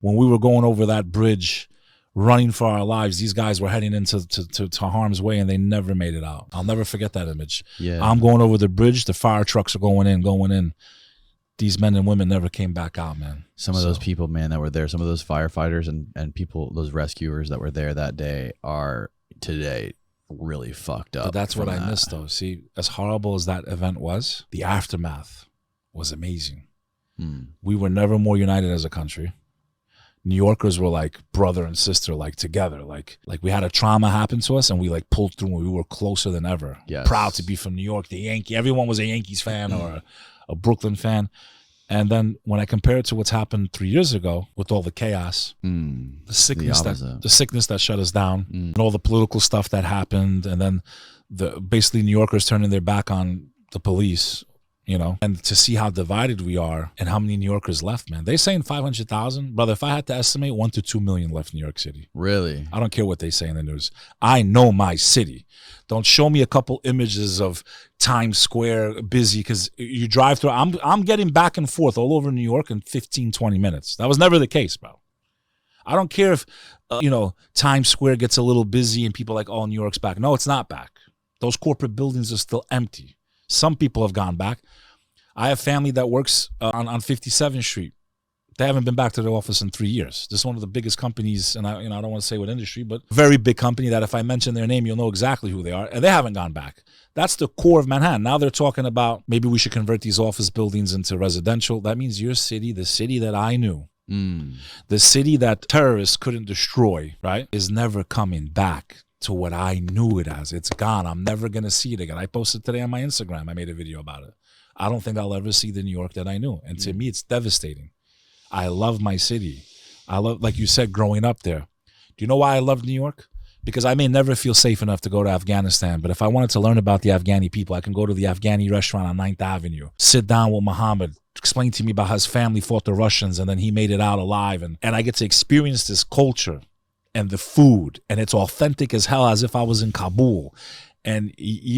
when we were going over that bridge, running for our lives, these guys were heading into to harm's way, and they never made it out. I'll never forget that image. Yeah. I'm going over the bridge, the fire trucks are going in. These men and women never came back out, man. Some of those people, man, that were there, some of those firefighters and people, those rescuers that were there that day are today really fucked up. But that's what I missed, though. See, as horrible as that event was, the aftermath was amazing. We were never more united as a country. New Yorkers were like brother and sister, like together. Like we had a trauma happen to us, and we like pulled through, and we were closer than ever. Yes. Proud to be from New York, the Yankee. Everyone was a Yankees fan or a Brooklyn fan. And then when I compare it to what's happened 3 years ago with all the chaos, the sickness that shut us down, and all the political stuff that happened, and then basically New Yorkers turning their back on the police, you know, and to see how divided we are and how many New Yorkers left, man. They're saying 500,000. Brother, if I had to estimate, 1 to 2 million left New York City. Really? I don't care what they say in the news. I know my city. Don't show me a couple images of Times Square busy, because you drive through. I'm getting back and forth all over New York in 15, 20 minutes. That was never the case, bro. I don't care if, Times Square gets a little busy and people are like, oh, New York's back. No, it's not back. Those corporate buildings are still empty. Some people have gone back. I have family that works on 57th Street. They haven't been back to their office in 3 years. This is one of the biggest companies, and I don't want to say what industry, but very big company that if I mention their name, you'll know exactly who they are. And they haven't gone back. That's the core of Manhattan. Now they're talking about maybe we should convert these office buildings into residential. That means your city, the city that I knew, the city that terrorists couldn't destroy, right, is never coming back to what I knew it as. It's gone. I'm never going to see it again. I posted today on my Instagram. I made a video about it. I don't think I'll ever see the New York that I knew. And to me, it's devastating. I love my city. I love, like you said, growing up there. Do you know why I love New York? Because I may never feel safe enough to go to Afghanistan, but if I wanted to learn about the Afghani people, I can go to the Afghani restaurant on 9th Avenue, sit down with Muhammad, explain to me about how his family fought the Russians and then he made it out alive. And I get to experience this culture and the food, and it's authentic as hell, as if I was in Kabul. And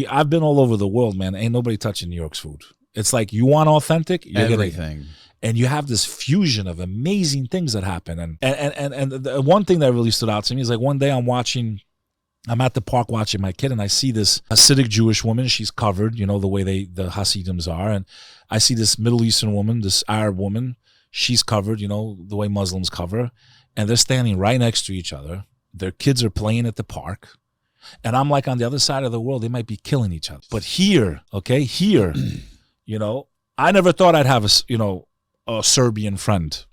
I've been all over the world, man. Ain't nobody touching New York's food. It's like, you want authentic? You're everything. And you have this fusion of amazing things that happen. And the one thing that really stood out to me is, like, one day I'm at the park watching my kid, and I see this Hasidic Jewish woman. She's covered, you know, the way the Hasidims are. And I see this Middle Eastern woman, this Arab woman. She's covered, you know, the way Muslims cover. And they're standing right next to each other. Their kids are playing at the park. And I'm like, on the other side of the world, they might be killing each other. But here, you know, I never thought I'd have a Serbian friend.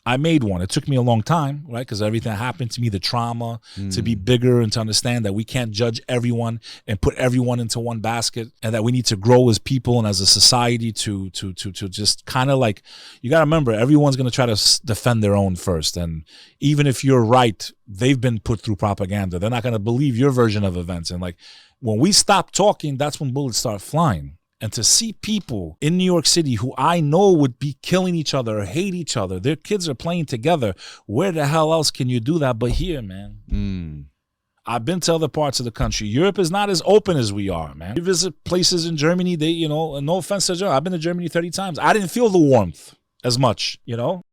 I made one. It took me a long time, right? Because everything that happened to me, the trauma, to be bigger and to understand that we can't judge everyone and put everyone into one basket, and that we need to grow as people and as a society to just kind of like, you got to remember, everyone's going to try to defend their own first. And even if you're right, they've been put through propaganda. They're not going to believe your version of events. And like, when we stop talking, that's when bullets start flying. And to see people in New York City who I know would be killing each other or hate each other, their kids are playing together. Where the hell else can you do that but here, man? I've been to other parts of the country. Europe is not as open as we are, man. You visit places in Germany, no offense to Germany, I've been to Germany 30 times. I didn't feel the warmth as much, you know?